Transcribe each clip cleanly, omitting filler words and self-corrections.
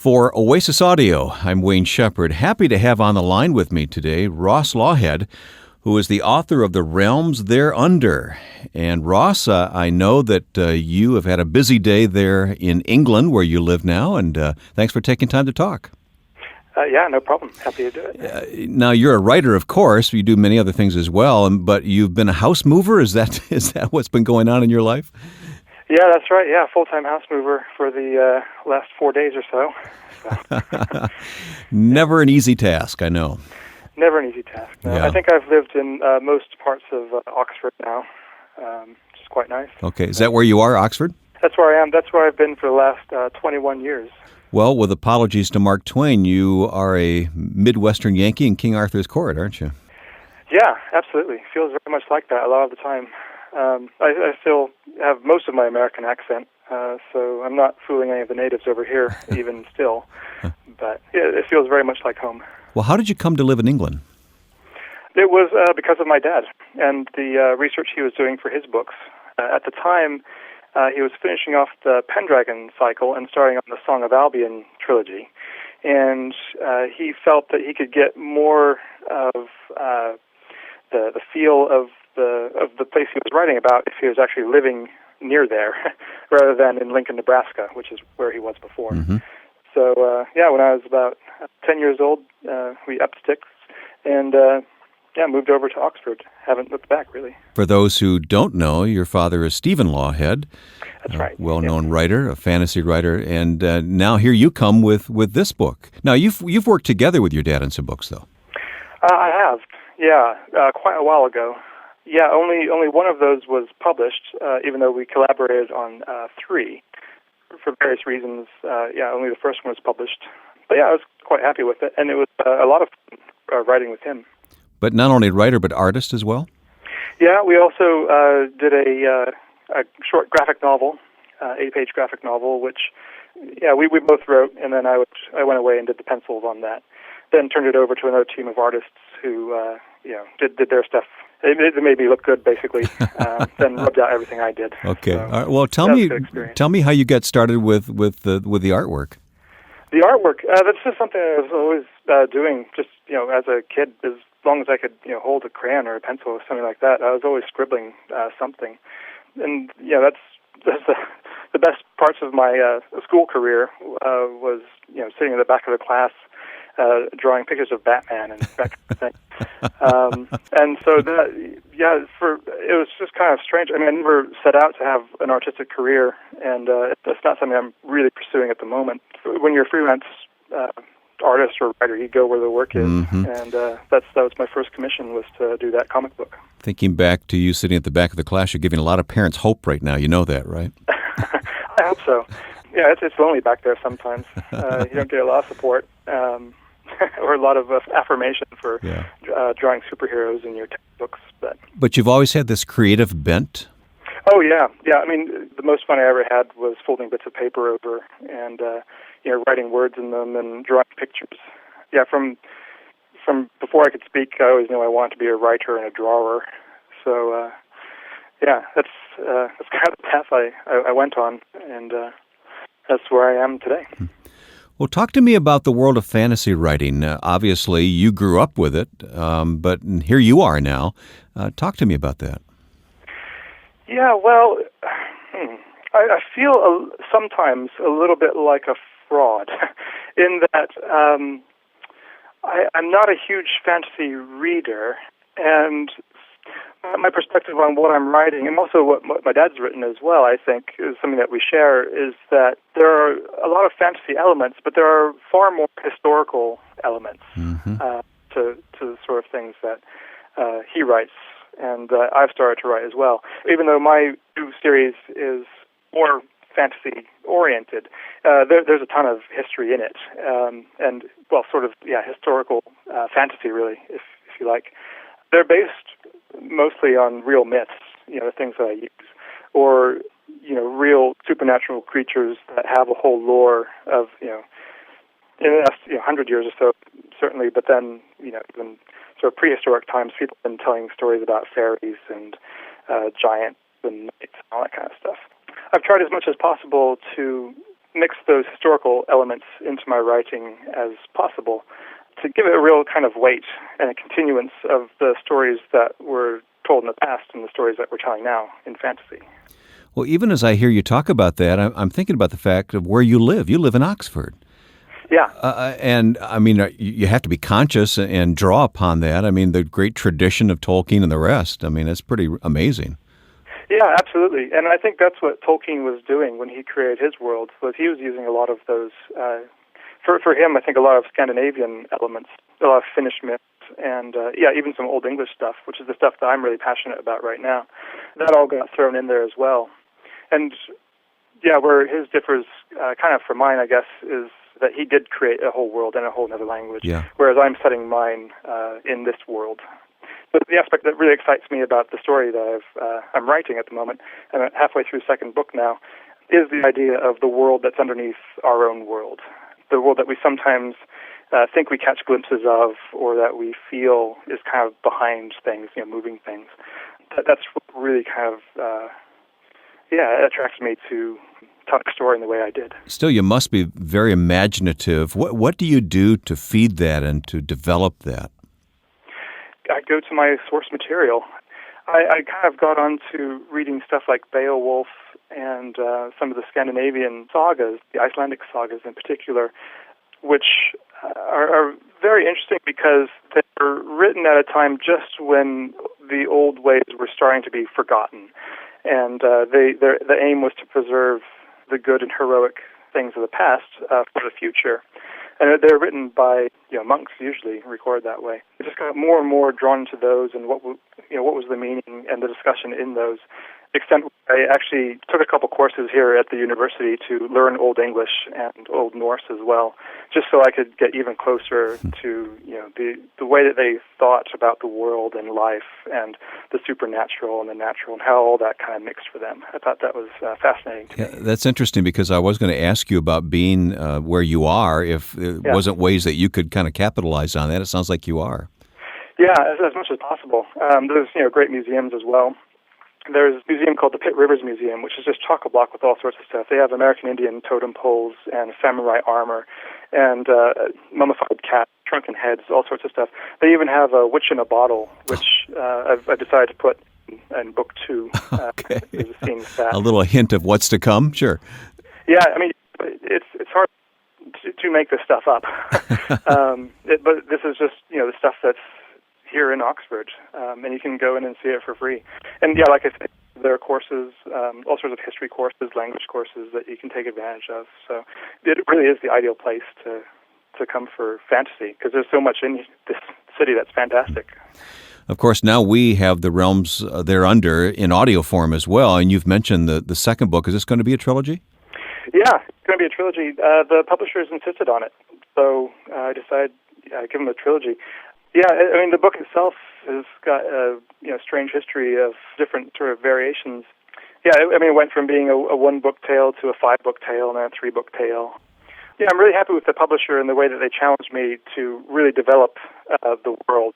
For Oasis Audio, I'm Wayne Shepherd. Happy to have on the line with me today Ross Lawhead, who is the author of The Realms Thereunder. And Ross, I know that you have had a busy day there in England where you live now, and thanks for taking time to talk. Yeah, no problem. Happy to do it. Now, you're a writer, of course. You do many other things as well, but you've been a house mover? Is that what's been going on in your life? Yeah, that's right. Yeah, full-time house mover for the last 4 days or so. Never an easy task, I know. Never an easy task. No. Yeah. I think I've lived in most parts of Oxford now, which is quite nice. Okay, is that where you are, Oxford? That's where I am. That's where I've been for the last 21 years. Well, with apologies to Mark Twain, you are a Midwestern Yankee in King Arthur's Court, aren't you? Yeah, absolutely. Feels very much like that a lot of the time. I still have most of my American accent, so I'm not fooling any of the natives over here, even still. But it feels very much like home. Well, how did you come to live in England? It was because of my dad and the research he was doing for his books. At the time, he was finishing off the Pendragon cycle and starting on the Song of Albion trilogy. And he felt that he could get more of the feel of the place he was writing about if he was actually living near there rather than in Lincoln, Nebraska, which is where he was before. Mm-hmm. So, when I was about 10 years old, we upped sticks and moved over to Oxford. Haven't looked back, really. For those who don't know, your father is Stephen Lawhead. That's right. Well-known writer, a fantasy writer, and now here you come with this book. Now, you've worked together with your dad on some books, though. I have, quite a while ago. Yeah, only one of those was published, even though we collaborated on 3 for various reasons. Only the first one was published. But I was quite happy with it, and it was a lot of fun writing with him. But not only writer, but artist as well? Yeah, we also did a short graphic novel, 8-page graphic novel, which we both wrote, and then I went away and did the pencils on that. Then turned it over to another team of artists who did their stuff. It made me look good, basically. Then rubbed out everything I did. Okay. So, all right. Well, tell me how you got started with the artwork. The artwork. That's just something I was always doing. Just as a kid, as long as I could hold a crayon or a pencil or something like that, I was always scribbling something. And that's the best parts of my school career was sitting in the back of the class. Drawing pictures of Batman and that kind of thing. And so it was just kind of strange. I mean, I never set out to have an artistic career, and it's not something I'm really pursuing at the moment. When you're a freelance artist or writer, you go where the work is, and that was my first commission, was to do that comic book. Thinking back to you sitting at the back of the class, you're giving a lot of parents hope right now. You know that, right? I hope so. Yeah, it's lonely back there sometimes. You don't get a lot of support. Or a lot of affirmation for drawing superheroes in your textbooks. But you've always had this creative bent? Oh, yeah. Yeah, I mean, the most fun I ever had was folding bits of paper over and, writing words in them and drawing pictures. Yeah, from before I could speak, I always knew I wanted to be a writer and a drawer. So, that's kind of the path I went on, and that's where I am today. Well, talk to me about the world of fantasy writing. Obviously, you grew up with it, but here you are now. Talk to me about that. Yeah, well, I feel sometimes a little bit like a fraud in that I'm not a huge fantasy reader, and my perspective on what I'm writing, and also what my dad's written as well, I think, is something that we share, is that there are a lot of fantasy elements, but there are far more historical elements to the sort of things that he writes, and I've started to write as well. Even though my new series is more fantasy-oriented, there's a ton of history in it, and, historical fantasy, really, if you like. They're based mostly on real myths, the things that I use, or, real supernatural creatures that have a whole lore of, in the last 100 years or so, certainly, but then, even sort of prehistoric times, people have been telling stories about fairies and giants and knights and all that kind of stuff. I've tried as much as possible to mix those historical elements into my writing as possible to give it a real kind of weight and a continuance of the stories that were told in the past and the stories that we're telling now in fantasy. Well, even as I hear you talk about that, I'm thinking about the fact of where you live. You live in Oxford. Yeah. And, I mean, you have to be conscious and draw upon that. I mean, the great tradition of Tolkien and the rest. I mean, it's pretty amazing. Yeah, absolutely. And I think that's what Tolkien was doing when he created his world, was he was using a lot of those, for him, I think a lot of Scandinavian elements, a lot of Finnish myths, and, even some Old English stuff, which is the stuff that I'm really passionate about right now. That all got thrown in there as well. And, where his differs kind of from mine, I guess, is that he did create a whole world and a whole other language, whereas I'm setting mine in this world. But the aspect that really excites me about the story that I'm writing at the moment, and I'm halfway through the second book now, is the idea of the world that's underneath our own world, the world that we sometimes think we catch glimpses of, or that we feel is kind of behind things, moving things. That's what really kind of, attracts me to tell a story in the way I did. Still, you must be very imaginative. What do you do to feed that and to develop that? I go to my source material. I kind of got onto reading stuff like Beowulf and some of the Scandinavian sagas, the Icelandic sagas in particular, which are very interesting because they were written at a time just when the old ways were starting to be forgotten. And the aim was to preserve the good and heroic things of the past for the future. And they're written by monks, usually record that way. I just got more and more drawn to those and what was the meaning and the discussion in those. Extent I actually took a couple courses here at the university to learn Old English and Old Norse as well, just so I could get even closer to the way that they thought about the world and life and the supernatural and the natural and how all that kind of mixed for them. I thought that was fascinating to me. That's interesting because I was going to ask you about being where you are, if there wasn't ways that you could kind of capitalize on that. It sounds like you are. Yeah, as much as possible. There's great museums as well. There's a museum called the Pitt Rivers Museum, which is just chock-a-block with all sorts of stuff. They have American Indian totem poles and samurai armor and mummified cats, shrunken heads, all sorts of stuff. They even have a witch in a bottle, which I've decided to put in book 2. Okay. There's a scene with that. A little hint of what's to come? Sure. Yeah, I mean, it's hard to make this stuff up. But this is just, the stuff that's here in Oxford, and you can go in and see it for free. And like I said, there are courses, all sorts of history courses, language courses that you can take advantage of. So it really is the ideal place to come for fantasy, because there's so much in this city that's fantastic. Of course, now we have the Realms Thereunder in audio form as well, and you've mentioned the second book. Is this going to be a trilogy? Yeah, it's going to be a trilogy. The publishers insisted on it, so I decided give them a trilogy. Yeah, I mean, the book itself has got a strange history of different sort of variations. Yeah, I mean, it went from being a 1-book tale to a 5-book tale and then a 3-book tale. Yeah, I'm really happy with the publisher and the way that they challenged me to really develop the world.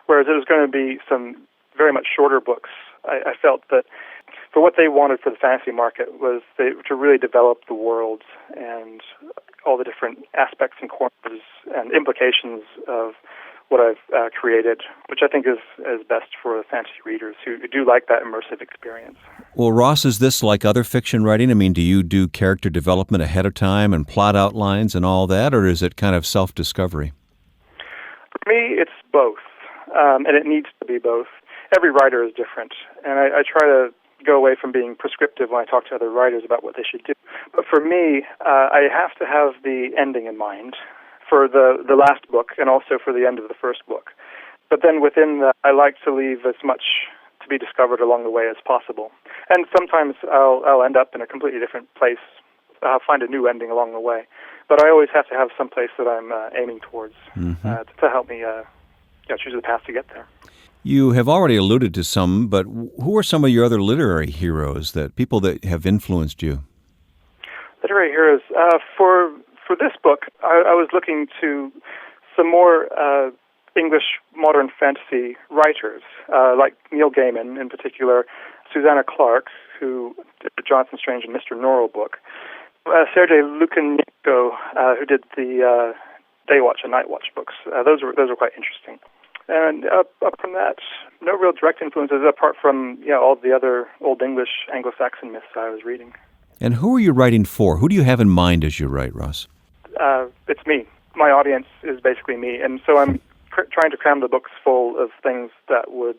Whereas it was going to be some very much shorter books, I felt that for what they wanted for the fantasy market was to really develop the world and all the different aspects and corners and implications of what I've created, which I think is best for fantasy readers who do like that immersive experience. Well, Ross, is this like other fiction writing? I mean, do you do character development ahead of time and plot outlines and all that, or is it kind of self-discovery? For me, it's both, and it needs to be both. Every writer is different, and I try to go away from being prescriptive when I talk to other writers about what they should do. But for me, I have to have the ending in mind for the last book and also for the end of the first book. But then within that, I like to leave as much to be discovered along the way as possible. And sometimes I'll end up in a completely different place. I'll find a new ending along the way. But I always have to have some place that I'm aiming towards to help me choose the path to get there. You have already alluded to some, but who are some of your other literary heroes, people that have influenced you? Literary heroes. For this book, I was looking to some more English modern fantasy writers, like Neil Gaiman in particular, Susanna Clarke, who did the Jonathan Strange and Mr. Norrell book. Sergei Lukashenko, who did the Day Watch and Night Watch books. Those were quite interesting. And up from that, no real direct influences apart from all the other Old English Anglo-Saxon myths I was reading. And who are you writing for? Who do you have in mind as you write, Ross? It's me. My audience is basically me, and so I'm trying to cram the books full of things that would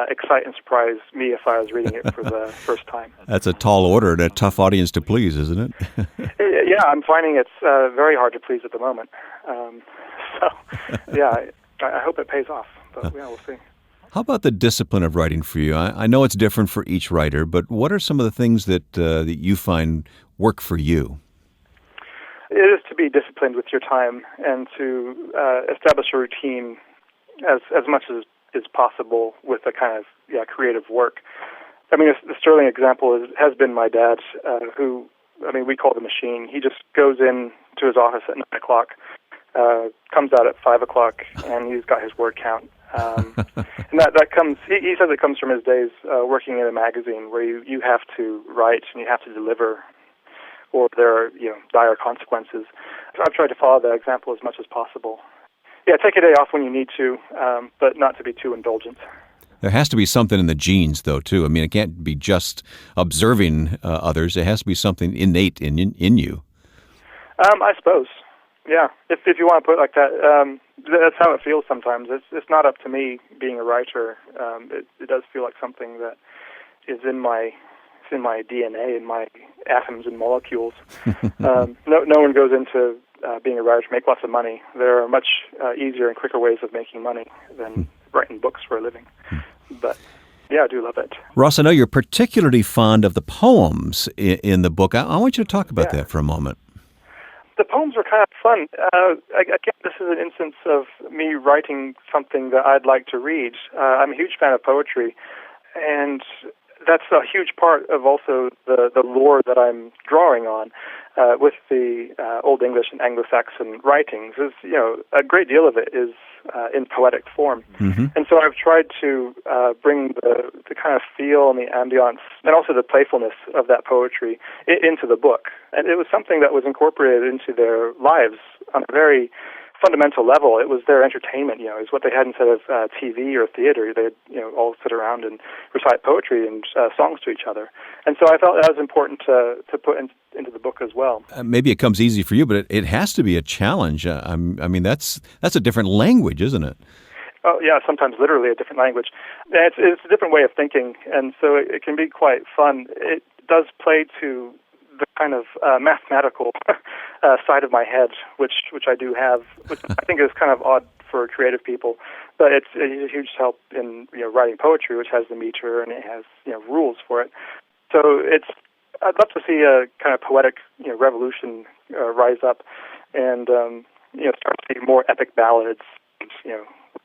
excite and surprise me if I was reading it for the first time. That's a tall order and a tough audience to please, isn't it? Yeah, I'm finding it's very hard to please at the moment. I hope it pays off, but we'll see. How about the discipline of writing for you? I know it's different for each writer, but what are some of the things that you find work for you? It is to be disciplined with your time and to establish a routine as much as is possible with a kind of creative work. I mean, the sterling example has been my dad, who, we call the machine. He just goes in to his office at 9 o'clock, comes out at 5 o'clock, and he's got his word count. And that comes, he says it comes from his days working in a magazine where you have to write and you have to deliver, or there are dire consequences. So I've tried to follow that example as much as possible. Yeah, take a day off when you need to, but not to be too indulgent. There has to be something in the genes, though, too. I mean, it can't be just observing others. It has to be something innate in you. I suppose. Yeah, if you want to put it like that, that's how it feels sometimes. It's not up to me being a writer. It does feel like something that is in my DNA, in my atoms and molecules. No one goes into being a writer to make lots of money. There are much easier and quicker ways of making money than writing books for a living. But yeah, I do love it. Ross, I know you're particularly fond of the poems in the book. I want you to talk about that for a moment. The poems were kind of fun. Again, this is an instance of me writing something that I'd like to read. I'm a huge fan of poetry, and that's a huge part of also the lore that I'm drawing on with the Old English and Anglo-Saxon writings. Is a great deal of it is in poetic form, and so I've tried to bring the kind of feel and the ambiance and also the playfulness of that poetry into the book. And it was something that was incorporated into their lives on a very fundamental level. It was their entertainment, is what they had instead of TV or theater. They'd, all sit around and recite poetry and songs to each other. And so I felt that was important to put into the book as well. Maybe it comes easy for you, but it has to be a challenge. I mean, that's a different language, isn't it? Oh, yeah, sometimes literally a different language. And it's a different way of thinking, and so it can be quite fun. It does play to the kind of mathematical side of my head, which I do have, which I think is kind of odd for creative people, but it's a huge help in writing poetry, which has the meter and it has rules for it. So I'd love to see a kind of poetic revolution rise up, and start to see more epic ballads,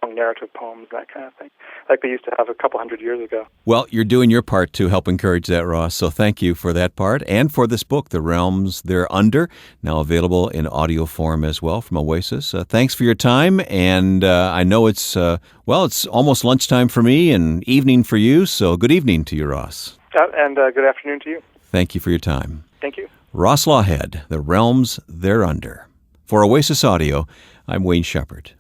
long narrative poems, that kind of thing, like they used to have a couple hundred years ago. Well, you're doing your part to help encourage that, Ross, so thank you for that part and for this book, The Realms Thereunder, now available in audio form as well from Oasis. Thanks for your time, and I know it's almost lunchtime for me and evening for you, so good evening to you, Ross. And good afternoon to you. Thank you for your time. Thank you. Ross Lawhead, The Realms Thereunder. For Oasis Audio, I'm Wayne Shepherd.